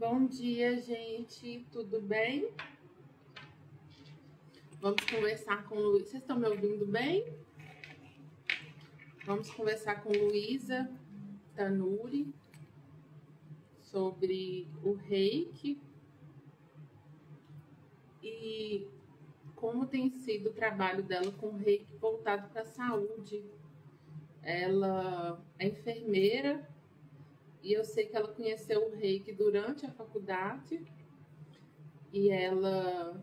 Bom dia, gente. Tudo bem? Vamos conversar com Luísa. Vocês estão me ouvindo bem? Vamos conversar com Luísa Tanuri sobre o Reiki e como tem sido o trabalho dela com o Reiki voltado para a saúde. Ela é enfermeira e eu sei que ela conheceu o Reiki durante a faculdade e ela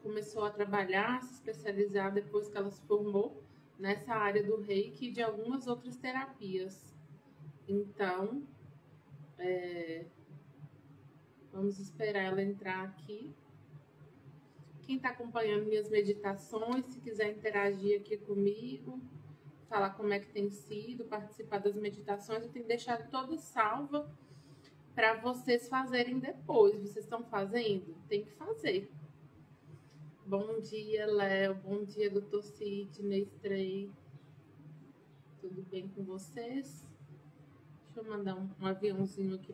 começou a trabalhar, se especializar depois que ela se formou nessa área do Reiki e de algumas outras terapias. Então, vamos esperar ela entrar aqui. Quem está acompanhando minhas meditações, se quiser interagir aqui comigo, falar como é que tem sido, participar das meditações, eu tenho deixado toda salva para vocês fazerem depois. Vocês estão fazendo? Tem que fazer. Bom dia, Léo. Bom dia, doutor Sidney Stray. Tudo bem com vocês? Deixa eu mandar um aviãozinho aqui.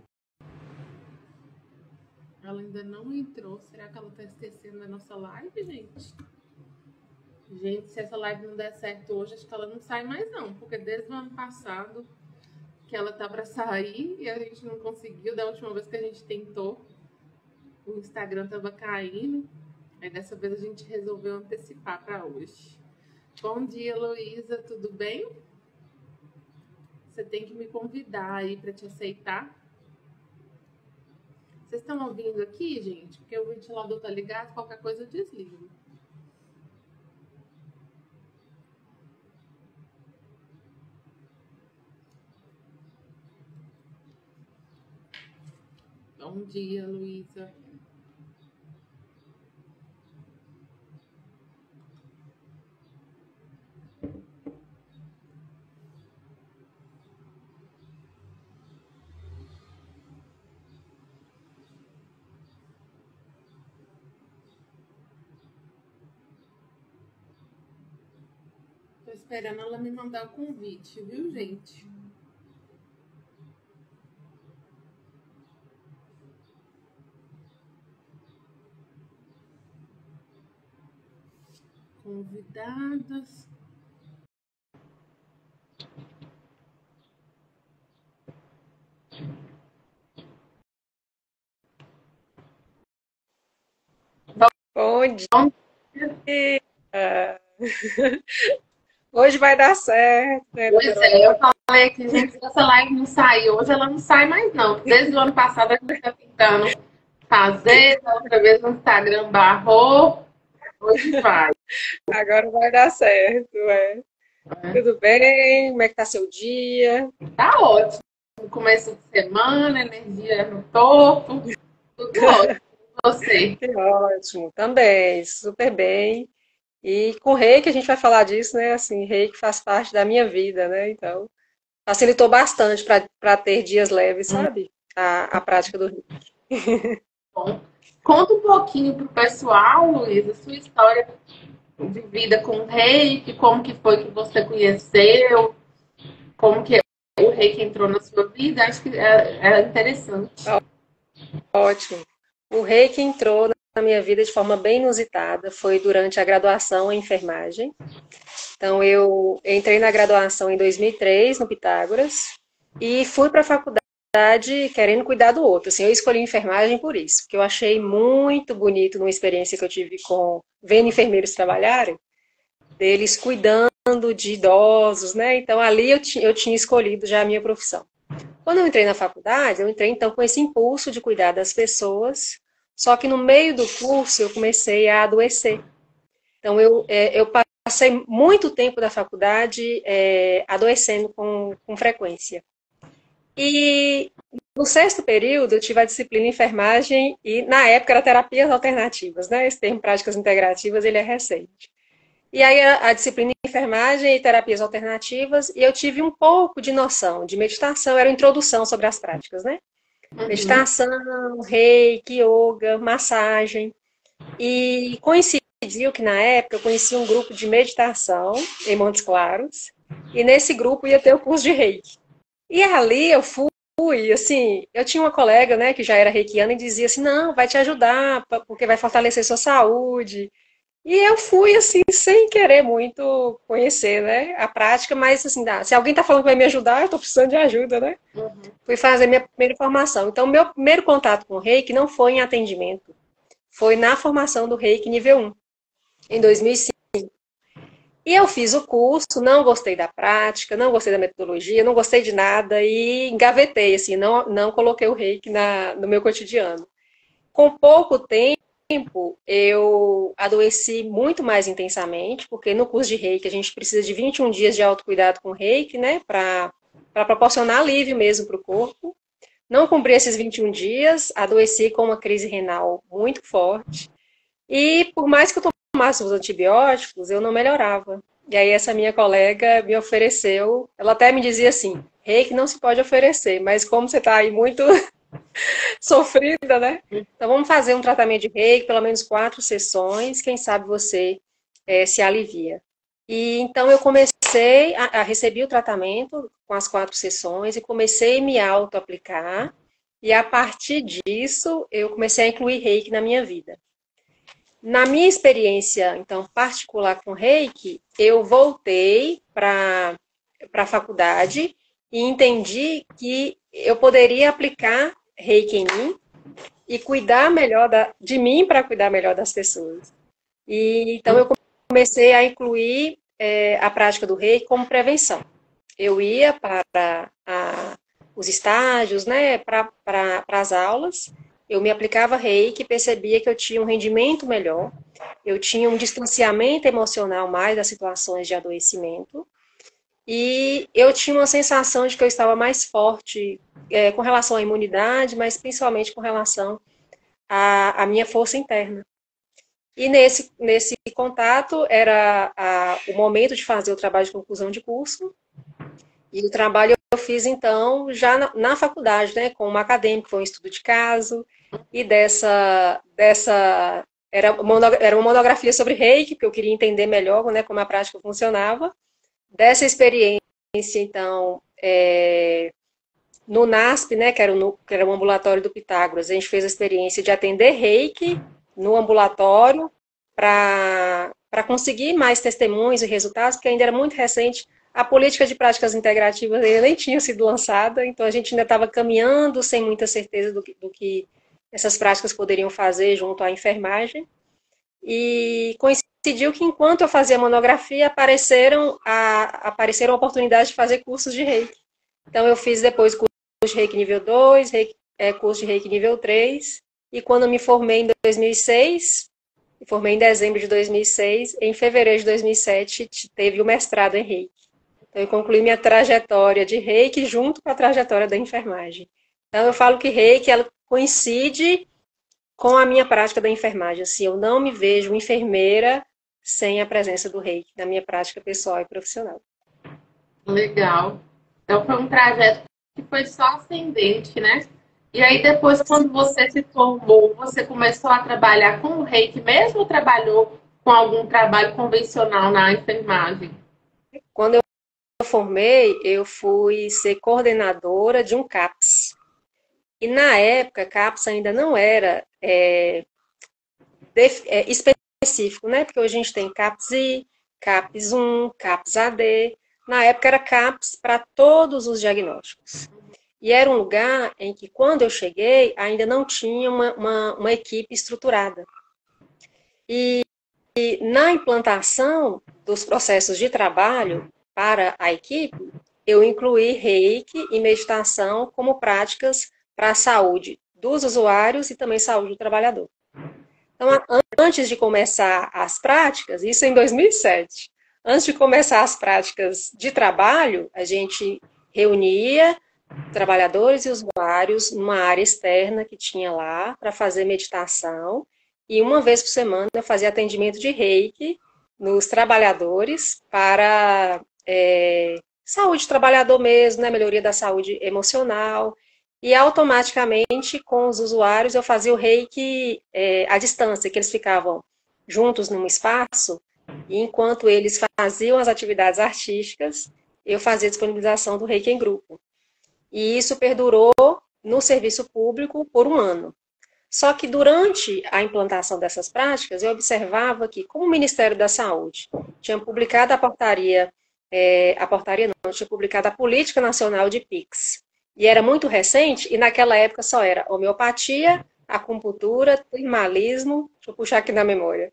Ela ainda não entrou. Será que ela está esquecendo da nossa live, gente? Gente, se essa live não der certo hoje, acho que ela não sai mais não. Porque desde o ano passado que ela tá para sair e a gente não conseguiu. Da última vez que a gente tentou, o Instagram tava caindo. Aí dessa vez a gente resolveu antecipar para hoje. Bom dia, Luísa. Tudo bem? Você tem que me convidar aí para te aceitar. Vocês estão ouvindo aqui, gente? Porque o ventilador tá ligado, qualquer coisa eu desligo. Bom dia, Luísa. Tô esperando ela me mandar o convite, viu, gente? Convidadas. Bom dia! Hoje vai dar certo, né, Pois é, eu falei que, gente, se essa live não sair hoje, ela não sai mais, não. Desde o ano passado a gente está tentando fazer, da outra vez no Instagram barrou, hoje vai. Agora vai dar certo, é. Tudo bem? Como é que tá seu dia? Tá ótimo. Começo de semana, energia no topo, tudo ótimo. Você? Que ótimo, também, super bem. E com reiki a gente vai falar disso, né? Assim, reiki faz parte da minha vida, né? Então, facilitou bastante para ter dias leves, sabe? A prática do reiki. Bom, conta um pouquinho pro pessoal, Luísa, sua história de vida com o reiki, como que foi que você conheceu, como que o reiki entrou na sua vida. Acho que é interessante. Ótimo. O reiki entrou na minha vida de forma bem inusitada. Foi durante a graduação em enfermagem. Então, eu entrei na graduação em 2003, no Pitágoras, e fui para a faculdade querendo cuidar do outro. Assim, eu escolhi enfermagem por isso, porque eu achei muito bonito numa experiência que eu tive vendo enfermeiros trabalharem, deles cuidando de idosos, né? Então, ali eu tinha escolhido já a minha profissão. Quando eu entrei na faculdade, eu entrei então com esse impulso de cuidar das pessoas, só que no meio do curso eu comecei a adoecer. Então eu passei muito tempo da faculdade adoecendo com frequência. E no sexto período eu tive a disciplina enfermagem e na época era terapias alternativas, né? Esse termo práticas integrativas ele é recente. E aí a disciplina enfermagem e terapias alternativas, e eu tive um pouco de noção de meditação, era uma introdução sobre as práticas, né? Meditação, reiki, yoga, massagem. E coincidiu que na época eu conheci um grupo de meditação em Montes Claros, e nesse grupo ia ter o curso de reiki. E ali eu fui fui, assim, eu tinha uma colega, né, que já era reikiana e dizia assim, não, vai te ajudar, porque vai fortalecer sua saúde. E eu fui, assim, sem querer muito conhecer, né, a prática, mas, assim, se alguém tá falando que vai me ajudar, eu tô precisando de ajuda, né? Uhum. Fui fazer minha primeira formação. Então, meu primeiro contato com o Reiki não foi em atendimento, foi na formação do Reiki nível 1, em 2005. E eu fiz o curso, não gostei da prática, não gostei da metodologia, não gostei de nada e engavetei, assim, não coloquei o Reiki no meu cotidiano. Com pouco tempo, eu adoeci muito mais intensamente, porque no curso de Reiki a gente precisa de 21 dias de autocuidado com Reiki, né, para proporcionar alívio mesmo para o corpo. Não cumpri esses 21 dias, adoeci com uma crise renal muito forte. E por mais que eu tomasse os antibióticos, eu não melhorava. E aí essa minha colega me ofereceu, ela até me dizia assim, Reiki não se pode oferecer, mas como você está aí muito sofrida, né? Então vamos fazer um tratamento de Reiki, pelo menos 4 sessões, quem sabe você se alivia. E então eu comecei a receber o tratamento com as 4 sessões e comecei a me auto-aplicar. E a partir disso, eu comecei a incluir Reiki na minha vida. Na minha experiência, então, particular com Reiki, eu voltei para a faculdade e entendi que eu poderia aplicar Reiki em mim e cuidar melhor de mim para cuidar melhor das pessoas. E então eu comecei a incluir a prática do Reiki como prevenção. Eu ia para os estágios, né, para as aulas, eu me aplicava Reiki e percebia que eu tinha um rendimento melhor, eu tinha um distanciamento emocional mais das situações de adoecimento, e eu tinha uma sensação de que eu estava mais forte com relação à imunidade, mas principalmente com relação à minha força interna. E nesse contato era o momento de fazer o trabalho de conclusão de curso, e o trabalho eu fiz, então, já na faculdade, né, como acadêmico, foi um estudo de caso, e era uma monografia sobre Reiki, porque eu queria entender melhor, né, como a prática funcionava. Dessa experiência, então, no NASP, né, que era o ambulatório do Pitágoras, a gente fez a experiência de atender Reiki no ambulatório para conseguir mais testemunhos e resultados, porque ainda era muito recente. A política de práticas integrativas ainda nem tinha sido lançada, então a gente ainda estava caminhando sem muita certeza do que essas práticas poderiam fazer junto à enfermagem. E coincidiu que enquanto eu fazia a monografia, apareceram oportunidades de fazer cursos de Reiki. Então eu fiz depois curso de Reiki nível 2, curso de Reiki nível 3, e quando eu me formei em 2006, me formei em dezembro de 2006, em fevereiro de 2007 teve o mestrado em Reiki. Então eu concluí minha trajetória de Reiki junto com a trajetória da enfermagem. Então eu falo que Reiki ela coincide com a minha prática da enfermagem. Assim, eu não me vejo enfermeira sem a presença do Reiki na minha prática pessoal e profissional. Legal. Então foi um trajeto que foi só ascendente, né? E aí depois, quando você se formou, você começou a trabalhar com o Reiki mesmo ou trabalhou com algum trabalho convencional na enfermagem? Quando eu formei, eu fui ser coordenadora de um CAPS. E na época, CAPS ainda não era específico, né? Porque hoje a gente tem CAPS-I, CAPS-1, CAPS-AD. Na época era CAPS para todos os diagnósticos. E era um lugar em que, quando eu cheguei, ainda não tinha uma equipe estruturada. E na implantação dos processos de trabalho para a equipe, eu incluí Reiki e meditação como práticas para a saúde dos usuários e também saúde do trabalhador. Então, antes de começar as práticas, isso em 2007, antes de começar as práticas de trabalho, a gente reunia trabalhadores e usuários numa área externa que tinha lá para fazer meditação, e uma vez por semana eu fazia atendimento de Reiki nos trabalhadores para saúde do trabalhador mesmo, né, melhoria da saúde emocional, e automaticamente com os usuários eu fazia o Reiki à distância, que eles ficavam juntos num espaço, e enquanto eles faziam as atividades artísticas, eu fazia a disponibilização do Reiki em grupo. E isso perdurou no serviço público por um ano. Só que durante a implantação dessas práticas, eu observava que, como o Ministério da Saúde tinha publicado a portaria não, tinha publicado a Política Nacional de PICs, e era muito recente, e naquela época só era homeopatia, acupuntura, termalismo, deixa eu puxar aqui na memória,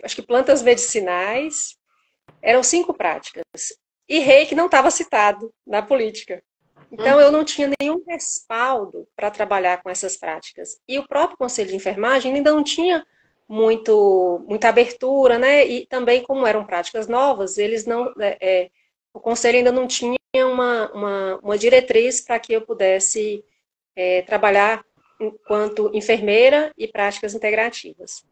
acho que plantas medicinais, eram 5 práticas. E reiki não estava citado na política. Então, eu não tinha nenhum respaldo para trabalhar com essas práticas. E o próprio Conselho de Enfermagem ainda não tinha muita abertura, né? E também, como eram práticas novas, eles não, o Conselho ainda não tinha uma diretriz para que eu pudesse trabalhar enquanto enfermeira e práticas integrativas.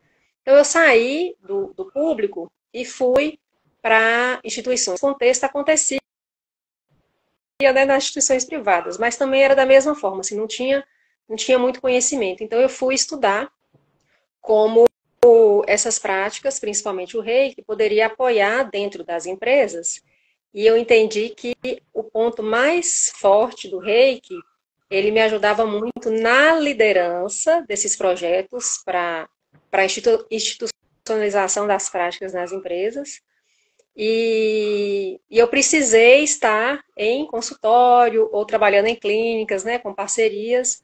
Então, eu saí do público e fui para instituições. O contexto acontecia, né, nas instituições privadas, mas também era da mesma forma, assim, não tinha muito conhecimento. Então, eu fui estudar como essas práticas, principalmente o reiki, poderia apoiar dentro das empresas, e eu entendi que o ponto mais forte do reiki, ele me ajudava muito na liderança desses projetos para a institucionalização das práticas nas empresas, e eu precisei estar em consultório ou trabalhando em clínicas, né, com parcerias,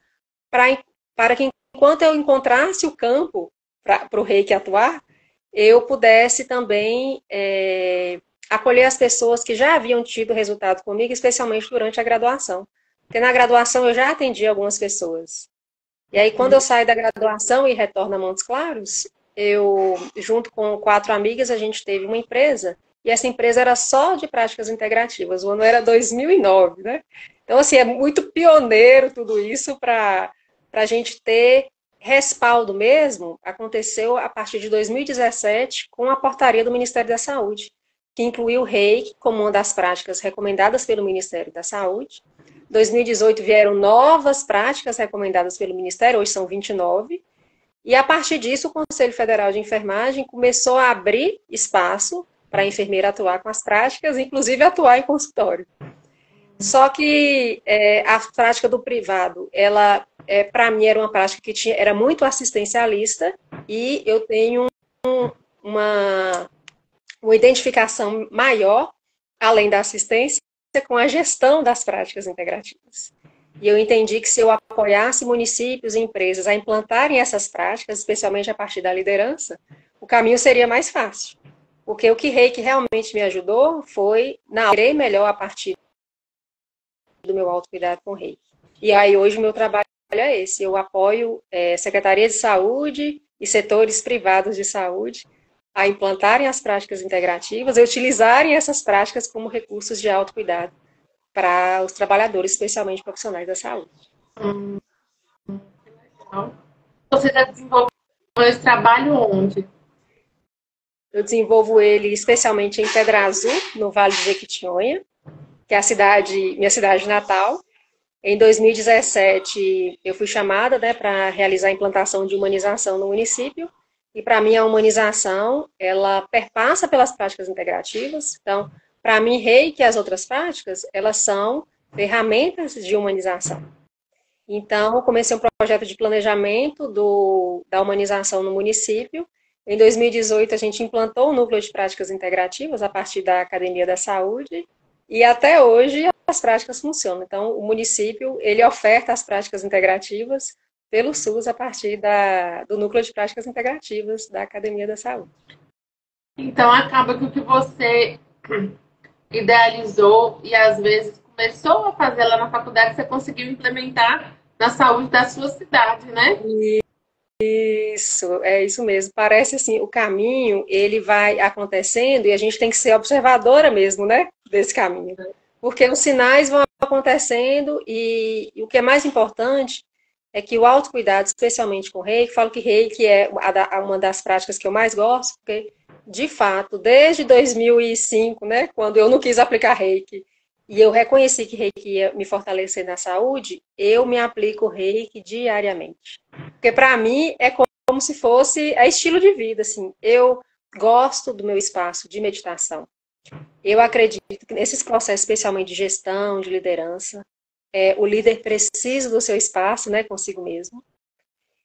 para que enquanto eu encontrasse o campo para o reiki atuar, eu pudesse também acolher as pessoas que já haviam tido resultado comigo, especialmente durante a graduação. Porque na graduação eu já atendi algumas pessoas. E aí, quando eu saio da graduação e retorno a Montes Claros, eu, junto com 4 amigas, a gente teve uma empresa, e essa empresa era só de práticas integrativas. O ano era 2009, né? Então, assim, é muito pioneiro tudo isso para a gente ter respaldo mesmo. Aconteceu a partir de 2017 com a portaria do Ministério da Saúde, que incluiu o reiki como uma das práticas recomendadas pelo Ministério da Saúde. Em 2018 vieram novas práticas recomendadas pelo Ministério, hoje são 29, e a partir disso o Conselho Federal de Enfermagem começou a abrir espaço para a enfermeira atuar com as práticas, inclusive atuar em consultório. Só que a prática do privado, ela, para mim, era uma prática que era muito assistencialista, e eu tenho uma identificação maior, além da assistência, com a gestão das práticas integrativas. E eu entendi que se eu apoiasse municípios e empresas a implantarem essas práticas, especialmente a partir da liderança, o caminho seria mais fácil. Porque o que reiki realmente me ajudou foi na melhor a partir do meu autocuidado com reiki. E aí hoje o meu trabalho é esse, eu apoio Secretaria de Saúde e setores privados de saúde a implantarem as práticas integrativas e utilizarem essas práticas como recursos de autocuidado para os trabalhadores, especialmente profissionais da saúde. Você já desenvolveu esse trabalho onde? Eu desenvolvo ele especialmente em Pedra Azul, no Vale de Jequitinhonha, que é minha cidade natal. Em 2017, eu fui chamada, né, para realizar a implantação de humanização no município. E para mim a humanização, ela perpassa pelas práticas integrativas. Então, para mim, reiki e as outras práticas, elas são ferramentas de humanização. Então, eu comecei um projeto de planejamento da humanização no município. Em 2018, a gente implantou o núcleo de práticas integrativas a partir da Academia da Saúde. E até hoje as práticas funcionam. Então, o município, ele oferta as práticas integrativas pelo SUS a partir do núcleo de práticas integrativas da Academia da Saúde. Então, acaba que o que você idealizou e às vezes começou a fazer lá na faculdade, você conseguiu implementar na saúde da sua cidade, né? Isso, é isso mesmo. Parece assim, o caminho, ele vai acontecendo e a gente tem que ser observadora mesmo, né, desse caminho. Porque os sinais vão acontecendo e o que é mais importante é que o autocuidado, especialmente com reiki, falo que reiki é uma das práticas que eu mais gosto, porque, de fato, desde 2005, né, quando eu não quis aplicar reiki, e eu reconheci que reiki ia me fortalecer na saúde, eu me aplico reiki diariamente. Porque, para mim, é como se fosse estilo de vida, assim. Eu gosto do meu espaço de meditação. Eu acredito que nesses processos, especialmente de gestão, de liderança, o líder precisa do seu espaço, né, consigo mesmo.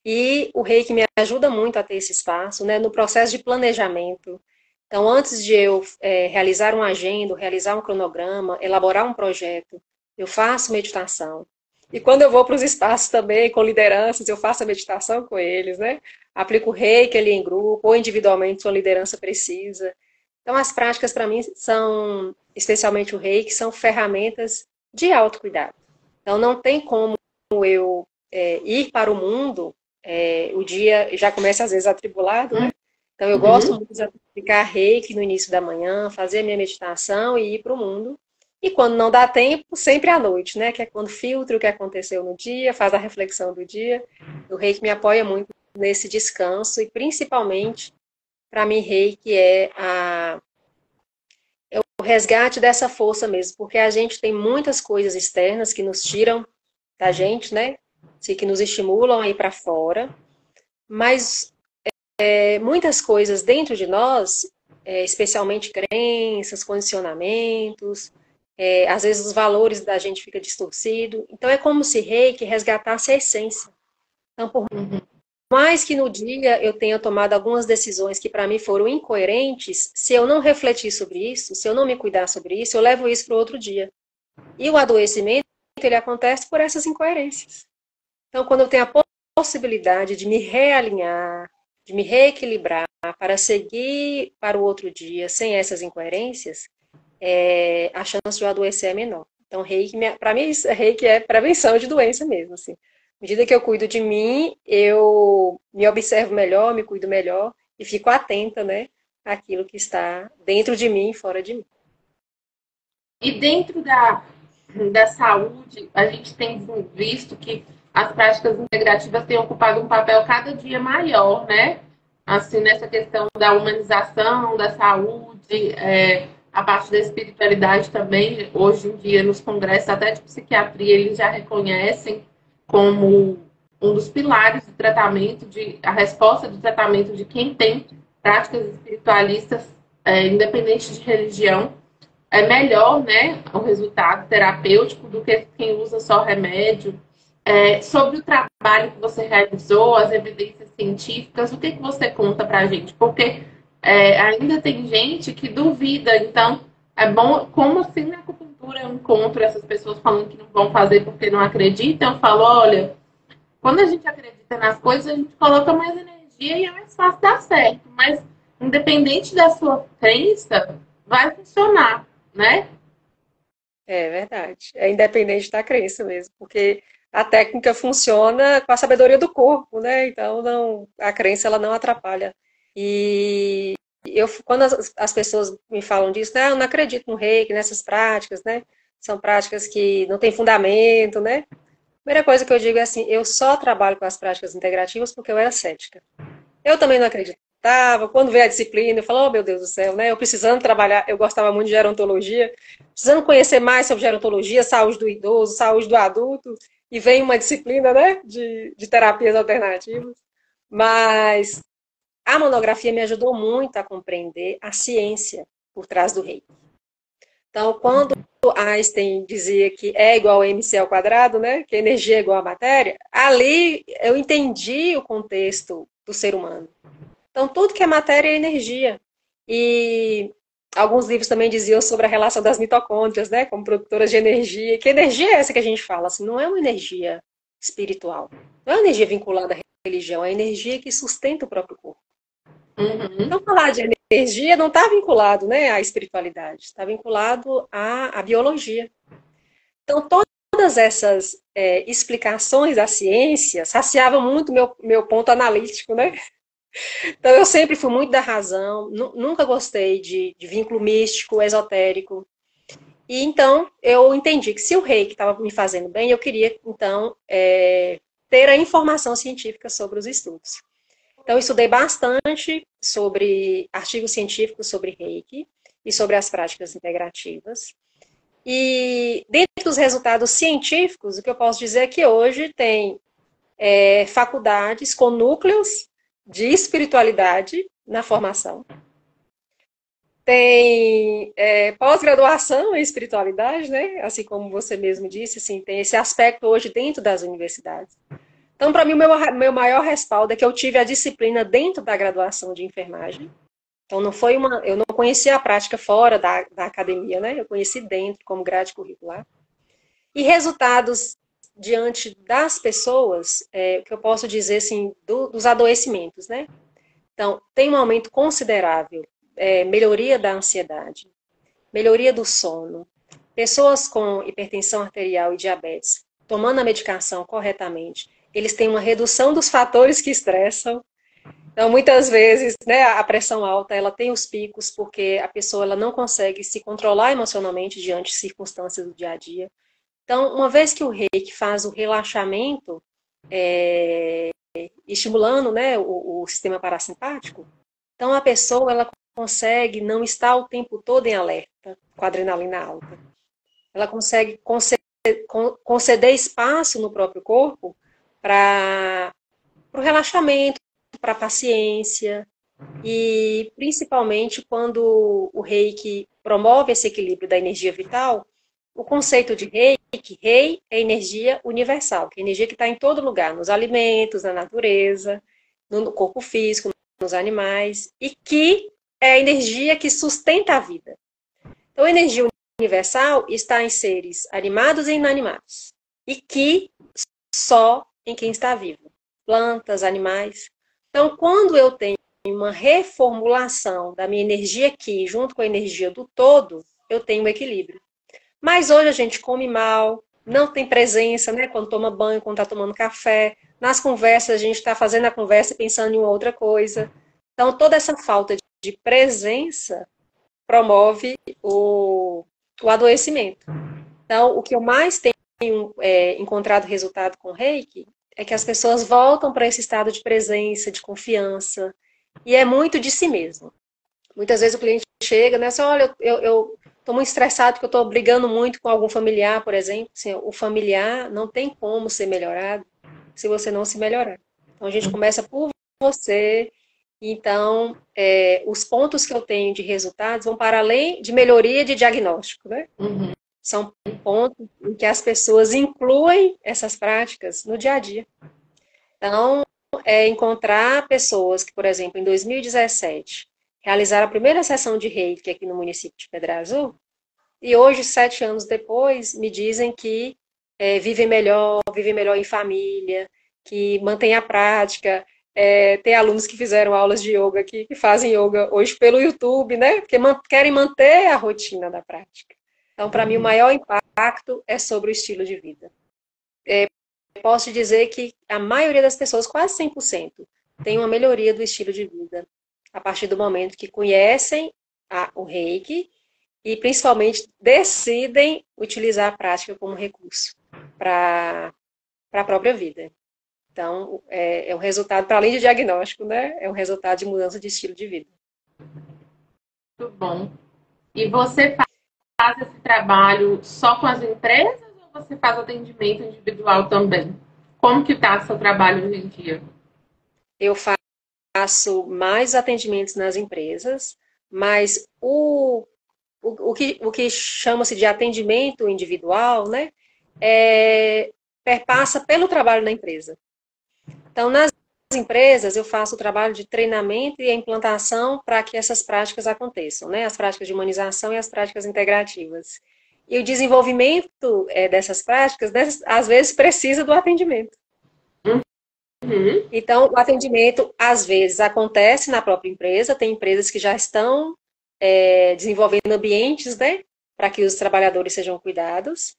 E o Reiki me ajuda muito a ter esse espaço, né, no processo de planejamento. Então, antes de eu realizar uma agenda, realizar um cronograma, elaborar um projeto, eu faço meditação. E quando eu vou para os espaços também, com lideranças, eu faço a meditação com eles, né? Aplico o Reiki ali em grupo, ou individualmente, sua liderança precisa. Então, as práticas, para mim, são, especialmente o Reiki, são ferramentas de autocuidado. Então, não tem como eu ir para o mundo, o dia já começa, às vezes, atribulado, né? Então, eu gosto muito de aplicar Reiki no início da manhã, fazer a minha meditação e ir para o mundo. E quando não dá tempo, sempre à noite, né? Que é quando filtra o que aconteceu no dia, faz a reflexão do dia. O Reiki me apoia muito nesse descanso e, principalmente, para mim, Reiki é o resgate dessa força mesmo, porque a gente tem muitas coisas externas que nos tiram da gente, né? Que nos estimulam a ir para fora, mas muitas coisas dentro de nós, especialmente crenças, condicionamentos, às vezes os valores da gente fica distorcido. Então é como se Reiki resgatasse a essência. Então, por mais que no dia eu tenha tomado algumas decisões que para mim foram incoerentes, se eu não refletir sobre isso, se eu não me cuidar sobre isso, eu levo isso para o outro dia. E o adoecimento, ele acontece por essas incoerências. Então, quando eu tenho a possibilidade de me realinhar, de me reequilibrar para seguir para o outro dia sem essas incoerências, a chance de eu adoecer é menor. Então, Reiki, para mim, Reiki é prevenção de doença mesmo, assim. À medida que eu cuido de mim, eu me observo melhor, me cuido melhor e fico atenta, né, àquilo que está dentro de mim e fora de mim. E dentro da saúde, a gente tem visto que as práticas integrativas têm ocupado um papel cada dia maior, né? Assim, nessa questão da humanização, da saúde, a parte da espiritualidade também, hoje em dia, nos congressos até de psiquiatria, eles já reconhecem como um dos pilares do tratamento, a resposta do tratamento de quem tem práticas espiritualistas, independente de religião, é melhor, né, o resultado terapêutico do que quem usa só remédio. Sobre o trabalho que você realizou, as evidências científicas, o que você conta para a gente? Porque ainda tem gente que duvida, então é bom, como assim na acupuntura eu encontro essas pessoas falando que não vão fazer porque não acreditam, eu falo, olha, quando a gente acredita nas coisas, a gente coloca mais energia e é mais fácil dar certo, mas independente da sua crença, vai funcionar, né? É verdade. É independente da crença mesmo, porque a técnica funciona com a sabedoria do corpo, né? Então não, a crença ela não atrapalha. E quando as pessoas me falam disso, né, eu não acredito no reiki, nessas práticas, né? São práticas que não têm fundamento, né? A primeira coisa que eu digo é assim, eu só trabalho com as práticas integrativas porque eu era cética. Eu também não acreditava. Quando veio a disciplina, eu falo, oh meu Deus do céu, né? Eu precisando trabalhar, eu gostava muito de gerontologia, precisando conhecer mais sobre gerontologia, saúde do idoso, saúde do adulto, e vem uma disciplina, né, de terapias alternativas. Mas a monografia me ajudou muito a compreender a ciência por trás do reiki. Então, quando Einstein dizia que é igual a mc ao quadrado, né, que energia é igual a matéria, ali eu entendi o contexto do ser humano. Então, tudo que é matéria é energia. E alguns livros também diziam sobre a relação das mitocôndrias, né, como produtoras de energia. Que energia é essa que a gente fala? Assim, não é uma energia espiritual, não é uma energia vinculada à religião, é a energia que sustenta o próprio corpo. Então, falar de energia não está vinculado, né, à espiritualidade, está vinculado à biologia. Então, todas essas explicações da ciência saciavam muito meu ponto analítico, né? Então, eu sempre fui muito da razão, nunca gostei de vínculo místico, esotérico. E então, eu entendi que se o reiki estava me fazendo bem, eu queria, então, ter a informação científica sobre os estudos. Então, eu estudei bastante sobre artigos científicos sobre reiki e sobre as práticas integrativas. E dentro dos resultados científicos, o que eu posso dizer é que hoje tem faculdades com núcleos de espiritualidade na formação. tem pós-graduação em espiritualidade, né? Assim como você mesmo disse, assim, tem esse aspecto hoje dentro das universidades. Então, para mim, o meu maior respaldo é que eu tive a disciplina dentro da graduação de enfermagem. Então, eu não conhecia a prática fora da academia, né? Eu conheci dentro, como grade curricular. E resultados diante das pessoas, que eu posso dizer, assim, dos adoecimentos, né? Então, tem um aumento considerável, melhoria da ansiedade, melhoria do sono, pessoas com hipertensão arterial e diabetes, tomando a medicação corretamente, eles têm uma redução dos fatores que estressam. Então, muitas vezes, né, a pressão alta, ela tem os picos porque a pessoa ela não consegue se controlar emocionalmente diante de circunstâncias do dia a dia. Então, uma vez que o reiki faz o relaxamento, estimulando, né, o sistema parasimpático, então a pessoa ela consegue não estar o tempo todo em alerta com a adrenalina alta. Ela consegue conceder espaço no próprio corpo para o relaxamento, para a paciência, e principalmente quando o reiki promove esse equilíbrio da energia vital, o conceito de reiki, rei é energia universal, que é energia que está em todo lugar, nos alimentos, na natureza, no corpo físico, nos animais, e que é a energia que sustenta a vida. Então, a energia universal está em seres animados e inanimados, e que só em quem está vivo, plantas, animais. Então, quando eu tenho uma reformulação da minha energia aqui, junto com a energia do todo, eu tenho um equilíbrio. Mas hoje a gente come mal, não tem presença, né? Quando toma banho, quando está tomando café. Nas conversas, a gente está fazendo a conversa pensando em outra coisa. Então, toda essa falta de presença promove o adoecimento. Então, o que eu mais tenho encontrado resultado com o Reiki é que as pessoas voltam para esse estado de presença, de confiança, e é muito de si mesmo. Muitas vezes o cliente chega, né, assim, olha, eu estou muito estressado porque eu estou brigando muito com algum familiar, por exemplo. Assim, o familiar não tem como ser melhorado se você não se melhorar. Então, a gente começa por você. Então, os pontos que eu tenho de resultados vão para além de melhoria de diagnóstico, né? Uhum. São pontos em que as pessoas incluem essas práticas no dia a dia. Então, encontrar pessoas que, por exemplo, em 2017, realizaram a primeira sessão de reiki aqui no município de Pedra Azul, e hoje, 7 anos depois, me dizem que vivem melhor em família, que mantêm a prática. Tem alunos que fizeram aulas de yoga aqui, que fazem yoga hoje pelo YouTube, né? Porque querem manter a rotina da prática. Então, para mim, o maior impacto é sobre o estilo de vida. Posso dizer que a maioria das pessoas, quase 100%, tem uma melhoria do estilo de vida a partir do momento que conhecem o Reiki e, principalmente, decidem utilizar a prática como recurso para a própria vida. Então, é um resultado, para além de diagnóstico, né? É um resultado de mudança de estilo de vida. Muito bom. E você faz esse trabalho só com as empresas ou você faz atendimento individual também? Como que está o seu trabalho hoje em dia? Eu faço mais atendimentos nas empresas, mas o que chama-se de atendimento individual, né, perpassa pelo trabalho na empresa. Então, nas empresas, eu faço o trabalho de treinamento e a implantação para que essas práticas aconteçam, né, as práticas de humanização e as práticas integrativas. E o desenvolvimento dessas práticas, né, às vezes, precisa do atendimento. Uhum. Então, o atendimento, às vezes, acontece na própria empresa, tem empresas que já estão desenvolvendo ambientes, né, para que os trabalhadores sejam cuidados,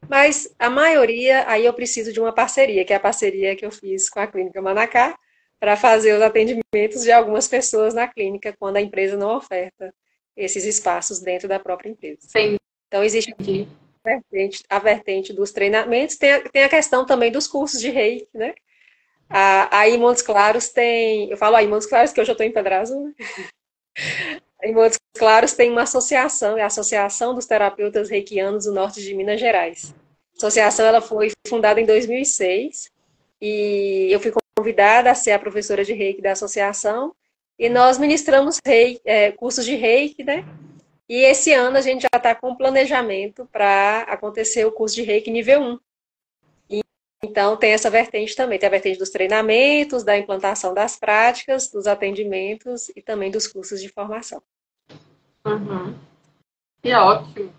mas a maioria, aí eu preciso de uma parceria, que é a parceria que eu fiz com a Clínica Manacá, para fazer os atendimentos de algumas pessoas na clínica, quando a empresa não oferta esses espaços dentro da própria empresa. Entendi. Então, existe a vertente dos treinamentos, tem a questão também dos cursos de reiki, né? Aí em Montes Claros tem, eu falo aí em Montes Claros que hoje eu estou em Pedra Azul, né? Em Montes Claros tem uma associação, é a Associação dos Terapeutas Reikianos do Norte de Minas Gerais. A associação ela foi fundada em 2006 e eu fui convidada a ser a professora de reiki da associação e nós ministramos cursos de Reiki, né? E esse ano a gente já está com planejamento para acontecer o curso de Reiki nível 1. Então, tem essa vertente também. Tem a vertente dos treinamentos, da implantação das práticas, dos atendimentos e também dos cursos de formação. Uhum. Que ótimo.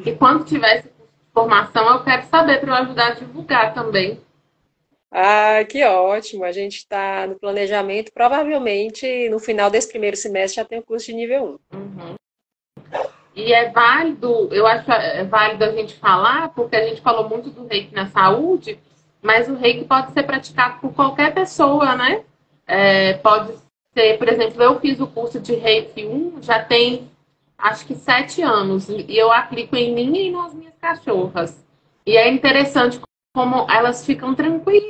E quando tiver esse curso de formação, eu quero saber para eu ajudar a divulgar também. Ah, que ótimo! A gente está no planejamento. Provavelmente, no final desse primeiro semestre, já tem o curso de nível 1. Uhum. E é válido, eu acho válido a gente falar, porque a gente falou muito do reiki na saúde, mas o reiki pode ser praticado por qualquer pessoa, né? Pode ser, por exemplo, eu fiz o curso de reiki 1, já tem acho que 7 anos, e eu aplico em mim e nas minhas cachorras. E é interessante como elas ficam tranquilas,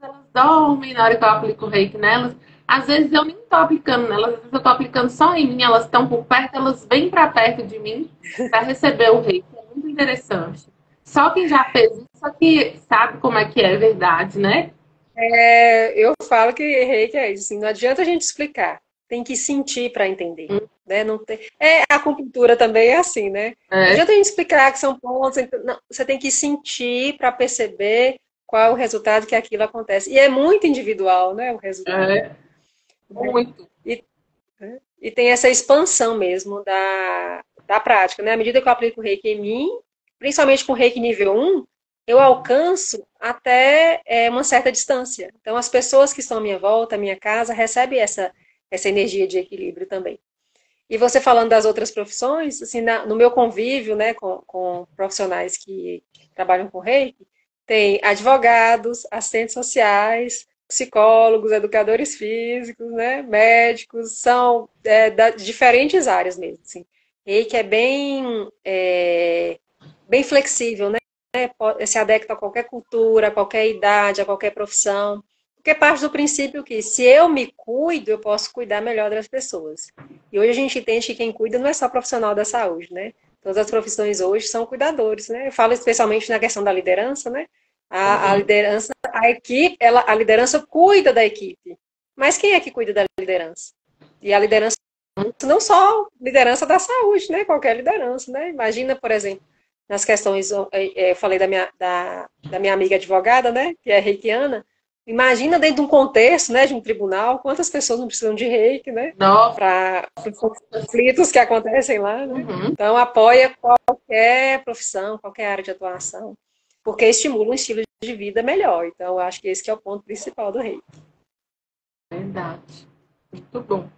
elas dormem na hora que eu aplico o reiki nelas. Às vezes eu nem tô aplicando nelas, às vezes eu tô aplicando só em mim, elas estão por perto, elas vêm para perto de mim para receber o reiki. É muito interessante. Só quem já fez isso aqui sabe como é que é verdade, né? Eu falo que reiki é isso, assim, não adianta a gente explicar, tem que sentir para entender. Né? Não tem... A acupuntura também é assim, né? Não É, adianta a gente explicar que são pontos, não, você tem que sentir para perceber qual é o resultado que aquilo acontece. E é muito individual, né, o resultado. é muito. E, e tem essa expansão mesmo da prática, né? À medida que eu aplico o reiki em mim, principalmente com o reiki nível 1, eu alcanço até uma certa distância. Então, as pessoas que estão à minha volta, à minha casa, recebem essa energia de equilíbrio também. E você falando das outras profissões, assim, no meu convívio, né, com profissionais que trabalham com reiki, tem advogados, assistentes sociais, psicólogos, educadores físicos, né, médicos, são de diferentes áreas mesmo, assim. Reiki é bem flexível, né, se adequa a qualquer cultura, a qualquer idade, a qualquer profissão, porque parte do princípio que se eu me cuido, eu posso cuidar melhor das pessoas. E hoje a gente entende que quem cuida não é só profissional da saúde, né? Todas as profissões hoje são cuidadores, né? Eu falo especialmente na questão da liderança, né? A Uhum. liderança, a equipe, a liderança cuida da equipe. Mas quem é que cuida da liderança? E a liderança não só liderança da saúde, né? Qualquer liderança, né? Imagina, por exemplo, nas questões, eu falei da minha amiga advogada, né? Que é reikiana. Imagina dentro de um contexto, né? De um tribunal, quantas pessoas não precisam de reiki, né? Nossa. Para os conflitos que acontecem lá, né? Uhum. Então, apoia qualquer profissão, qualquer área de atuação, porque estimula um estilo de vida melhor. Então, eu acho que esse que é o ponto principal do reiki. Verdade. Muito bom.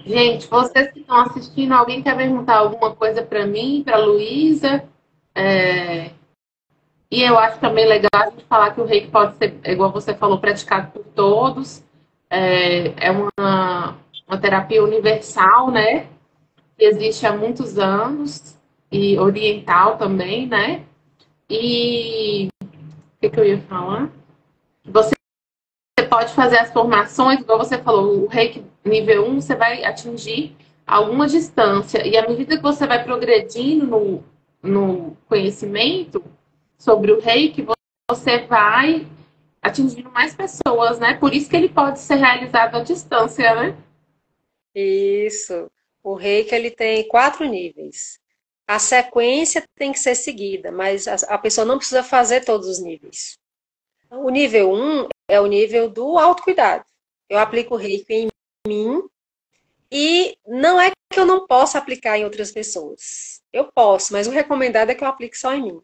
Gente, vocês que estão assistindo, alguém quer perguntar alguma coisa para mim, para Luísa? E eu acho também legal a gente falar que o reiki pode ser, igual você falou, praticado por todos. É uma terapia universal, né? Que existe há muitos anos e oriental também, né? E o que eu ia falar? Você pode fazer as formações, igual você falou, o reiki nível 1, você vai atingir alguma distância. E à medida que você vai progredindo no conhecimento sobre o reiki, você vai atingindo mais pessoas, né? Por isso que ele pode ser realizado à distância, né? Isso. O reiki, ele tem 4 níveis. A sequência tem que ser seguida, mas a pessoa não precisa fazer todos os níveis. O nível 1 é o nível do autocuidado. Eu aplico o reiki em mim e não é que eu não possa aplicar em outras pessoas. Eu posso, mas o recomendado é que eu aplique só em mim.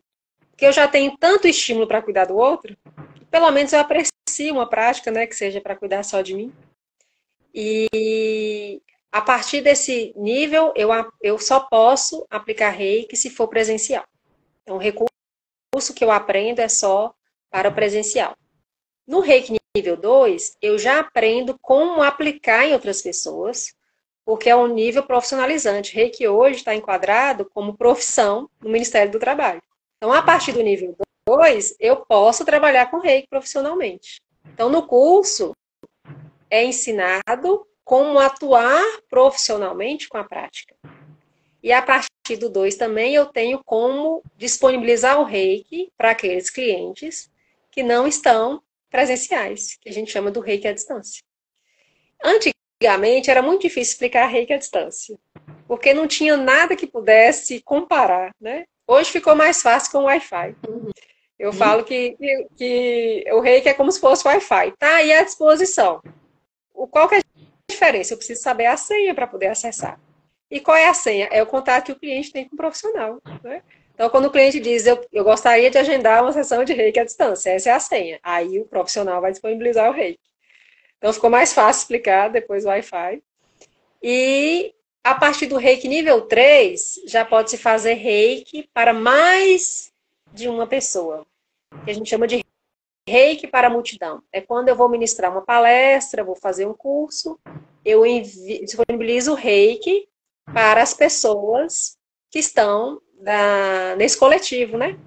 Porque eu já tenho tanto estímulo para cuidar do outro, que pelo menos eu aprecio uma prática, né, que seja para cuidar só de mim. E a partir desse nível, eu só posso aplicar reiki se for presencial. Então, o recurso que eu aprendo é só para o presencial. No reiki nível 2, eu já aprendo como aplicar em outras pessoas, porque é um nível profissionalizante. Reiki hoje está enquadrado como profissão no Ministério do Trabalho. Então, a partir do nível 2, eu posso trabalhar com reiki profissionalmente. Então, no curso, é ensinado como atuar profissionalmente com a prática. E a partir do 2 também eu tenho como disponibilizar o reiki para aqueles clientes que não estão presenciais, que a gente chama do reiki à distância. antigamente era muito difícil explicar reiki à distância, porque não tinha nada que pudesse comparar, né? Hoje ficou mais fácil com o Wi-Fi. Eu falo que o reiki é como se fosse o Wi-Fi. Tá aí à disposição. Qual que é a diferença? Eu preciso saber a senha para poder acessar. E qual é a senha? É o contato que o cliente tem com o profissional, né? Então, quando o cliente diz, eu gostaria de agendar uma sessão de reiki à distância, essa é a senha. Aí o profissional vai disponibilizar o reiki. Então, ficou mais fácil explicar depois do Wi-Fi. E a partir do reiki nível 3 já pode se fazer reiki para mais de uma pessoa, que a gente chama de reiki para a multidão. É quando eu vou ministrar uma palestra, vou fazer um curso, eu disponibilizo o reiki para as pessoas que estão nesse coletivo, né?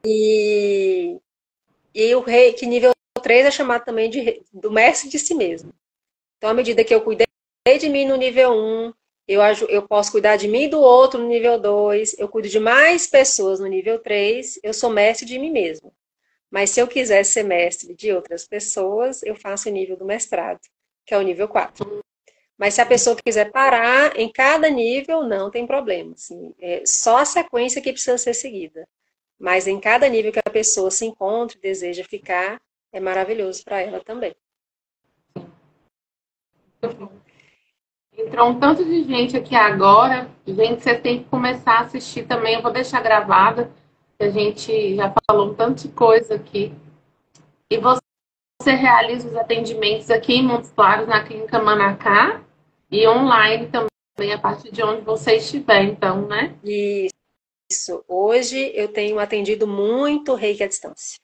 E o reiki nível 3 é chamado também do mestre de si mesmo. Então, à medida que eu cuidei de mim no nível 1, eu posso cuidar de mim e do outro no nível 2, eu cuido de mais pessoas no nível 3, eu sou mestre de mim mesmo. Mas se eu quiser ser mestre de outras pessoas, eu faço o nível do mestrado, que é o nível 4. Mas se a pessoa quiser parar em cada nível, não tem problema. Assim, é só a sequência que precisa ser seguida. Mas em cada nível que a pessoa se encontra e deseja ficar, é maravilhoso para ela também. Entrou um tanto de gente aqui agora. Gente, você tem que começar a assistir também. Eu vou deixar gravada, que a gente já falou um tanto de coisa aqui. E você realiza os atendimentos aqui em Montes Claros, na Clínica Manacá, e online também, a partir de onde você estiver, então, né? Isso. Hoje eu tenho atendido muito reiki à distância.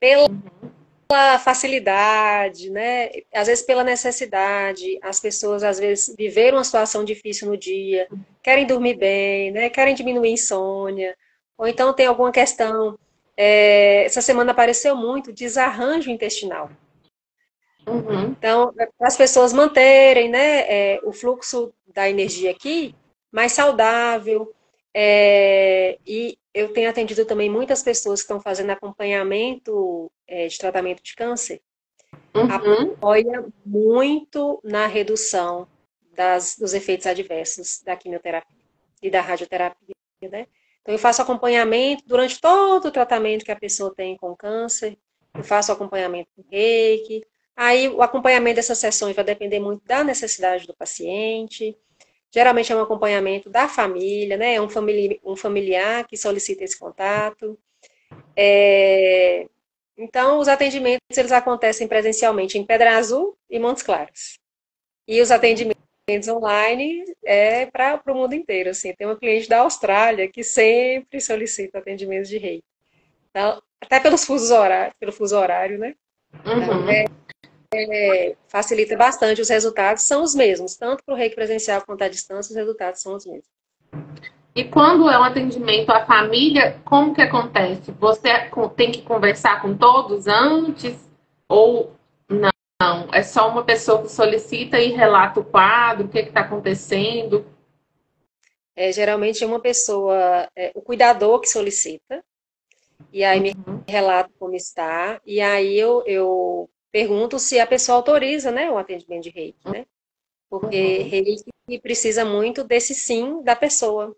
Pela facilidade, né? Às vezes pela necessidade, as pessoas às vezes viveram uma situação difícil no dia, querem dormir bem, né? Querem diminuir a insônia, ou então tem alguma questão. Essa semana apareceu muito desarranjo intestinal. Então, para as pessoas manterem, né, o fluxo da energia aqui mais saudável. E eu tenho atendido também muitas pessoas que estão fazendo acompanhamento de tratamento de câncer, apoia muito na redução dos efeitos adversos da quimioterapia e da radioterapia, né? Então, eu faço acompanhamento durante todo o tratamento que a pessoa tem com câncer, eu faço acompanhamento com reiki. Aí, o acompanhamento dessas sessões vai depender muito da necessidade do paciente. Geralmente é um acompanhamento da família, né? É um familiar que solicita esse contato. Então, os atendimentos eles acontecem presencialmente em Pedra Azul e Montes Claros. E os atendimentos online é para o mundo inteiro. Assim. Tem uma cliente da Austrália que sempre solicita atendimentos de reiki. Então, até pelo fuso horário, né? Então, facilita bastante. Os resultados são os mesmos. Tanto para o reiki presencial quanto à distância, os resultados são os mesmos. E quando é um atendimento à família, como que acontece? Você tem que conversar com todos antes? Ou não? É só uma pessoa que solicita e relata o quadro, o que está acontecendo? Geralmente é uma pessoa, o cuidador que solicita, e aí me relata como está, e aí eu pergunto se a pessoa autoriza, né, o atendimento de reiki, né? Porque reiki precisa muito desse sim da pessoa.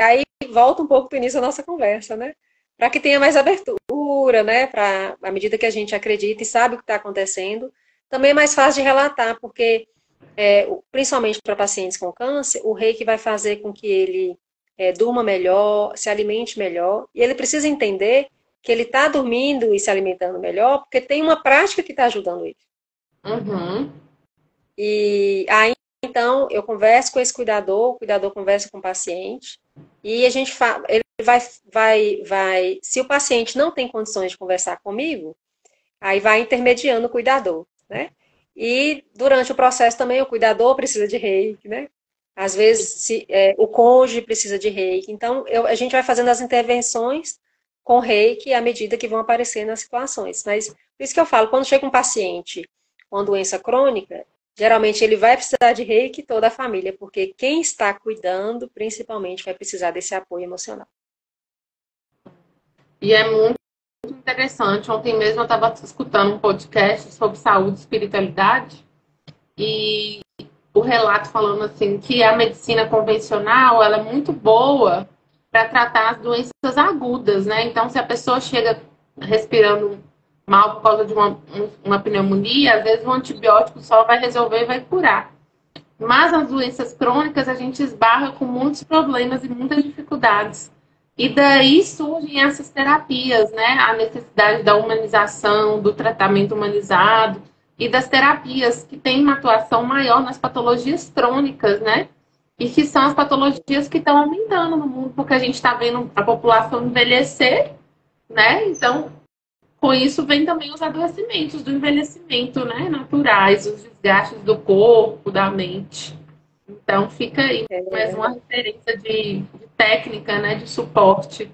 Aí volta um pouco para o início da nossa conversa, né? Para que tenha mais abertura, né? À medida que a gente acredita e sabe o que está acontecendo, também é mais fácil de relatar, porque, principalmente para pacientes com câncer, o reiki vai fazer com que ele durma melhor, se alimente melhor, e ele precisa entender que ele está dormindo e se alimentando melhor, porque tem uma prática que está ajudando ele. E aí, então, eu converso com esse cuidador, o cuidador conversa com o paciente, e a gente ele vai, se o paciente não tem condições de conversar comigo, aí vai intermediando o cuidador, né? E durante o processo também o cuidador precisa de reiki, né? Às vezes o cônjuge precisa de reiki. Então, a gente vai fazendo as intervenções com reiki à medida que vão aparecendo as situações. Mas, por isso que eu falo, quando chega um paciente com doença crônica, geralmente ele vai precisar de reiki toda a família, porque quem está cuidando, principalmente, vai precisar desse apoio emocional. E é muito interessante. Ontem mesmo eu estava escutando um podcast sobre saúde e espiritualidade, e o relato falando assim que a medicina convencional ela é muito boa para tratar as doenças agudas, né? Então, se a pessoa chega respirando mal por causa de uma pneumonia, às vezes um antibiótico só vai resolver e vai curar. Mas as doenças crônicas a gente esbarra com muitos problemas e muitas dificuldades. E daí surgem essas terapias, né? A necessidade da humanização, do tratamento humanizado e das terapias que têm uma atuação maior nas patologias crônicas, né? E que são as patologias que estão aumentando no mundo, porque a gente está vendo a população envelhecer, né? Então, com isso vem também os adoecimentos do envelhecimento, né? Naturais, os desgastes do corpo, da mente. Então, fica aí mais uma referência de técnica, né? De suporte.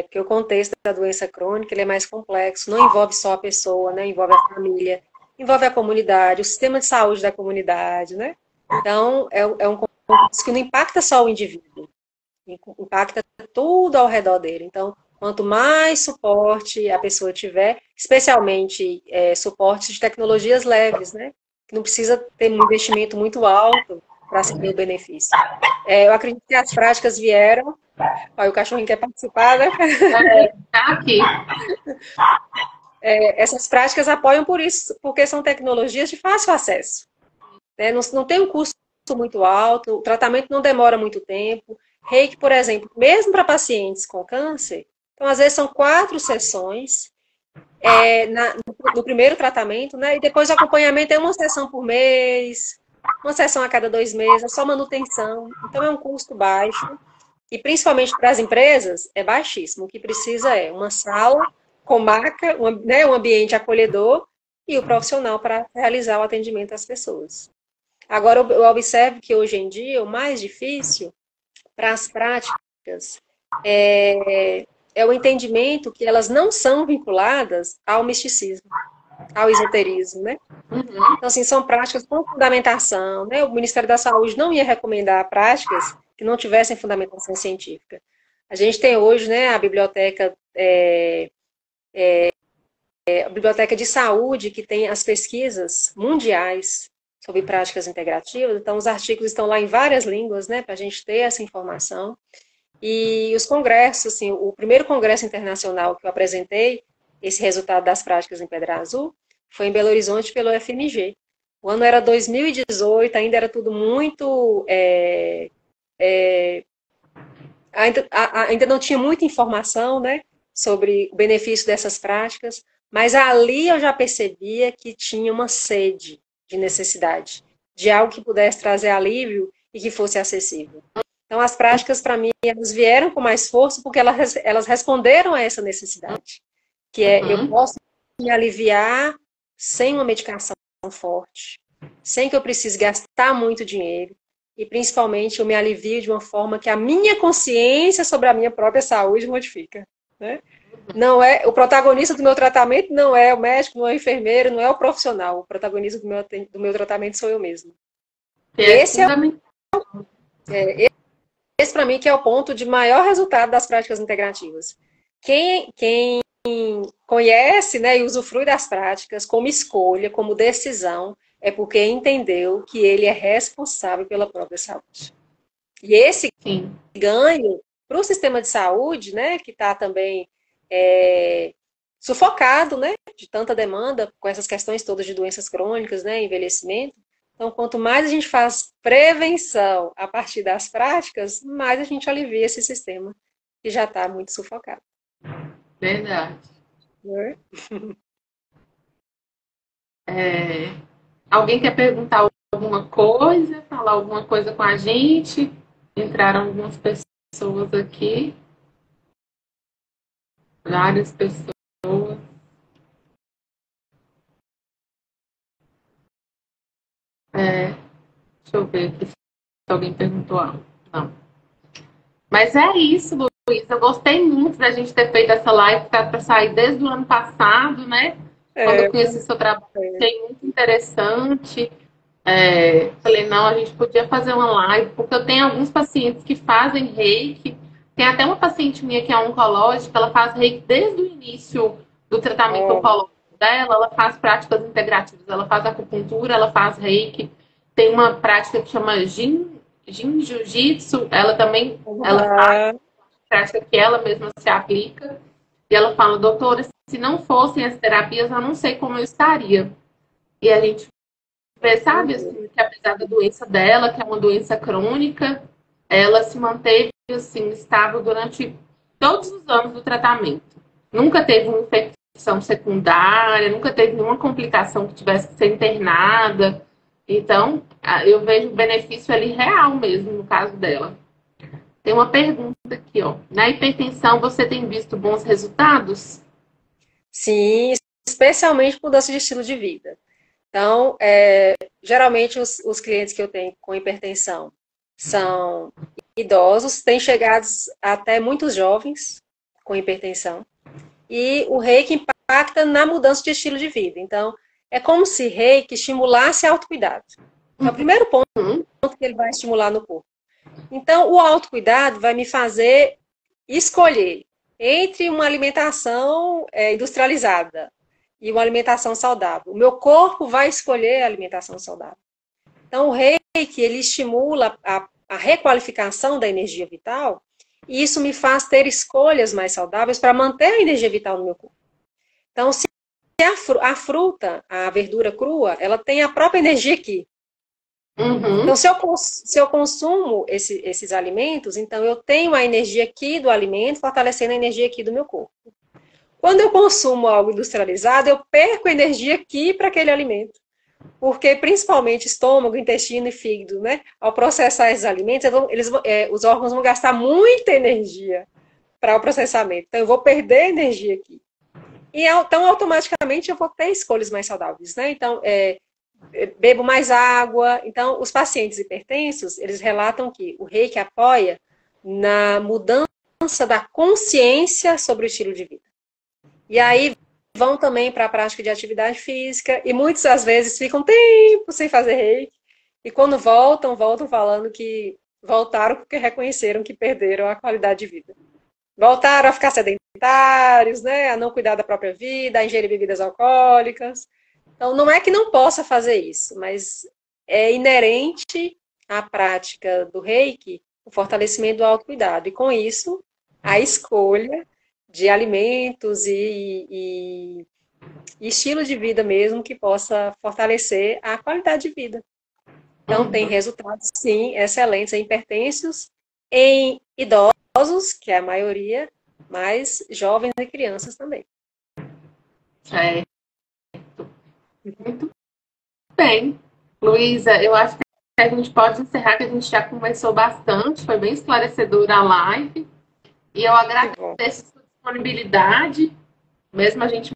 Porque o contexto da doença crônica ele é mais complexo, não envolve só a pessoa, né? Envolve a família, envolve a comunidade, o sistema de saúde da comunidade, né? Então, é um contexto que não impacta só o indivíduo, impacta tudo ao redor dele. Então, quanto mais suporte a pessoa tiver, especialmente suporte de tecnologias leves, né? Que não precisa ter um investimento muito alto para se ter o benefício. Eu acredito que as práticas vieram. Olha, o cachorrinho quer participar, né? Tá aqui. Essas práticas apoiam por isso, porque são tecnologias de fácil acesso. Né? Não tem um custo muito alto, o tratamento não demora muito tempo. Reiki, por exemplo, mesmo para pacientes com câncer, então às vezes são 4 sessões no primeiro tratamento, né? E depois o acompanhamento é uma sessão por mês, uma sessão a cada 2 meses, é só manutenção. Então é um custo baixo. E principalmente para as empresas, é baixíssimo. O que precisa é uma sala com maca, um ambiente acolhedor e o profissional para realizar o atendimento às pessoas. Agora, eu observo que hoje em dia o mais difícil para as práticas é o entendimento que elas não são vinculadas ao misticismo, ao esoterismo, né? Uhum. Então, assim, são práticas com fundamentação, né? O Ministério da Saúde não ia recomendar práticas que não tivessem fundamentação científica. A gente tem hoje, né, a biblioteca de saúde, que tem as pesquisas mundiais sobre práticas integrativas, então os artigos estão lá em várias línguas, né, para a gente ter essa informação. E os congressos, assim, o primeiro congresso internacional que eu apresentei, esse resultado das práticas em Pedra Azul, foi em Belo Horizonte pelo FMG. O ano era 2018, ainda era tudo muito... ainda não tinha muita informação, né, sobre o benefício dessas práticas, mas ali eu já percebia que tinha uma sede de necessidade, de algo que pudesse trazer alívio e que fosse acessível. Então, as práticas, para mim, elas vieram com mais força porque elas responderam a essa necessidade, que é, eu posso me aliviar sem uma medicação forte, sem que eu precise gastar muito dinheiro, e principalmente eu me alivio de uma forma que a minha consciência sobre a minha própria saúde modifica, né? Não é o protagonista do meu tratamento, não é o médico, não é o enfermeiro, não é o profissional. O protagonista do meu tratamento sou eu mesmo. Esse para mim que é o ponto de maior resultado das práticas integrativas. Quem conhece, né, e usufrui das práticas como escolha, como decisão, é porque entendeu que ele é responsável pela própria saúde. E esse ganho para o sistema de saúde, né, que está também sufocado, né, de tanta demanda com essas questões todas de doenças crônicas, né, envelhecimento. Então, quanto mais a gente faz prevenção a partir das práticas, mais a gente alivia esse sistema que já está muito sufocado. Verdade. Alguém quer perguntar alguma coisa, falar alguma coisa com a gente? Entraram algumas pessoas aqui. Várias pessoas. Deixa eu ver aqui se alguém perguntou algo. Não. Mas é isso, Luiz. Eu gostei muito da gente ter feito essa live, para sair desde o ano passado, né? Quando eu conheci seu trabalho, achei muito interessante. Falei, não, a gente podia fazer uma live, porque eu tenho alguns pacientes que fazem reiki. Tem até uma paciente minha que é oncológica, ela faz reiki desde o início do tratamento oncológico dela, ela faz práticas integrativas. Ela faz acupuntura, ela faz reiki. Tem uma prática que chama Jin Jiu-Jitsu. Ela também ela faz prática que ela mesma se aplica. E ela fala, doutora, se não fossem as terapias, eu não sei como eu estaria. E a gente vê, sabe, assim, que apesar da doença dela, que é uma doença crônica, ela se manteve, assim, estável durante todos os anos do tratamento. Nunca teve uma infecção secundária, nunca teve nenhuma complicação que tivesse que ser internada. Então, eu vejo o benefício ali real mesmo, no caso dela. Tem uma pergunta aqui, ó. Na hipertensão, você tem visto bons resultados? Sim, especialmente mudança de estilo de vida. Então, geralmente os clientes que eu tenho com hipertensão são idosos, têm chegado até muitos jovens com hipertensão. E o reiki impacta na mudança de estilo de vida. Então, é como se reiki estimulasse autocuidado. É o primeiro ponto que ele vai estimular no corpo. Então, o autocuidado vai me fazer escolher entre uma alimentação industrializada e uma alimentação saudável. O meu corpo vai escolher a alimentação saudável. Então, o reiki, ele estimula a requalificação da energia vital e isso me faz ter escolhas mais saudáveis para manter a energia vital no meu corpo. Então, se a fruta, a verdura crua, ela tem a própria energia aqui. Então, se eu consumo esses alimentos, então eu tenho a energia aqui do alimento, fortalecendo a energia aqui do meu corpo. Quando eu consumo algo industrializado, eu perco energia aqui para aquele alimento. Porque, principalmente, estômago, intestino e fígado, né? Ao processar esses alimentos, os órgãos vão gastar muita energia para o processamento. Então, eu vou perder energia aqui. E, então, automaticamente, eu vou ter escolhas mais saudáveis, né? Então, bebo mais água. Então, os pacientes hipertensos, eles relatam que o reiki apoia na mudança da consciência sobre o estilo de vida. E aí vão também para a prática de atividade física e muitas às vezes ficam tempo sem fazer reiki e quando voltam falando que voltaram porque reconheceram que perderam a qualidade de vida. Voltaram a ficar sedentários, né, a não cuidar da própria vida, a ingerir bebidas alcoólicas. Então, não é que não possa fazer isso, mas é inerente à prática do reiki o fortalecimento do autocuidado. E com isso, a escolha de alimentos e estilo de vida mesmo que possa fortalecer a qualidade de vida. Então, tem resultados, sim, excelentes em hipertensos, em idosos, que é a maioria, mas jovens e crianças também. Muito bem. Luísa, eu acho que a gente pode encerrar, que a gente já conversou bastante, foi bem esclarecedora a live. E eu agradeço a sua disponibilidade, mesmo a gente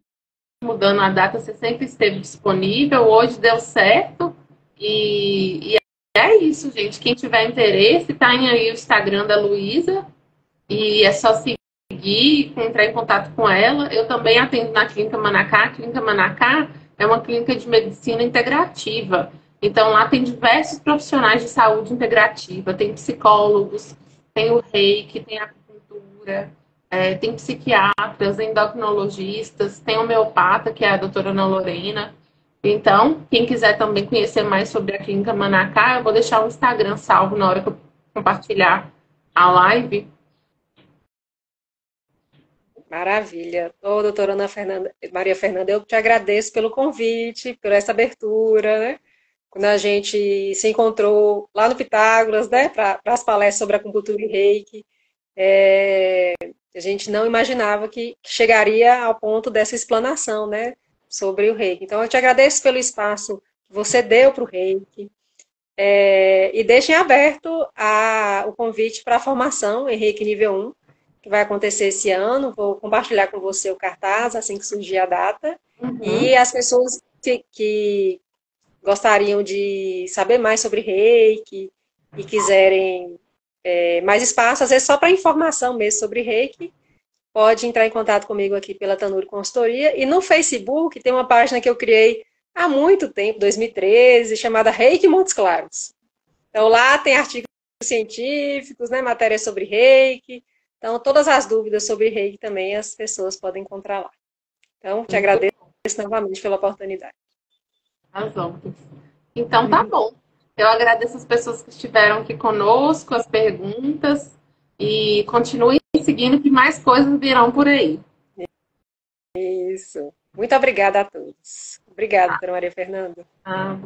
mudando a data, você sempre esteve disponível, hoje deu certo. E é isso, gente. Quem tiver interesse, tá aí o Instagram da Luísa, e é só seguir, entrar em contato com ela. Eu também atendo na Clínica Manacá. A Clínica Manacá é uma clínica de medicina integrativa. Então, lá tem diversos profissionais de saúde integrativa. Tem psicólogos, tem o reiki, tem a acupuntura, tem psiquiatras, endocrinologistas, tem homeopata, que é a doutora Ana Lorena. Então, quem quiser também conhecer mais sobre a Clínica Manacá, eu vou deixar o Instagram salvo na hora que eu compartilhar a live. Maravilha. Ô, doutora Maria Fernanda, eu te agradeço pelo convite, por essa abertura, né? Quando a gente se encontrou lá no Pitágoras, né, para as palestras sobre acupuntura e reiki, a gente não imaginava que chegaria ao ponto dessa explanação, né, sobre o reiki. Então, eu te agradeço pelo espaço que você deu para o reiki, e deixem aberto o convite para a formação em reiki nível 1, que vai acontecer esse ano. Vou compartilhar com você o cartaz assim que surgir a data. E as pessoas que gostariam de saber mais sobre reiki e quiserem mais espaço, às vezes só para informação mesmo sobre reiki, pode entrar em contato comigo aqui pela Tanuri Consultoria. E no Facebook tem uma página que eu criei há muito tempo, 2013, chamada Reiki Montes Claros. Então lá tem artigos científicos, né, matérias sobre reiki. Então todas as dúvidas sobre reiki também as pessoas podem encontrar lá. Então te agradeço novamente pela oportunidade. Razão. Então tá bom. Eu agradeço as pessoas que estiveram aqui conosco, as perguntas, e continuem seguindo que mais coisas virão por aí. Isso. Muito obrigada a todos. Obrigada, doutora Maria Fernanda. Ah.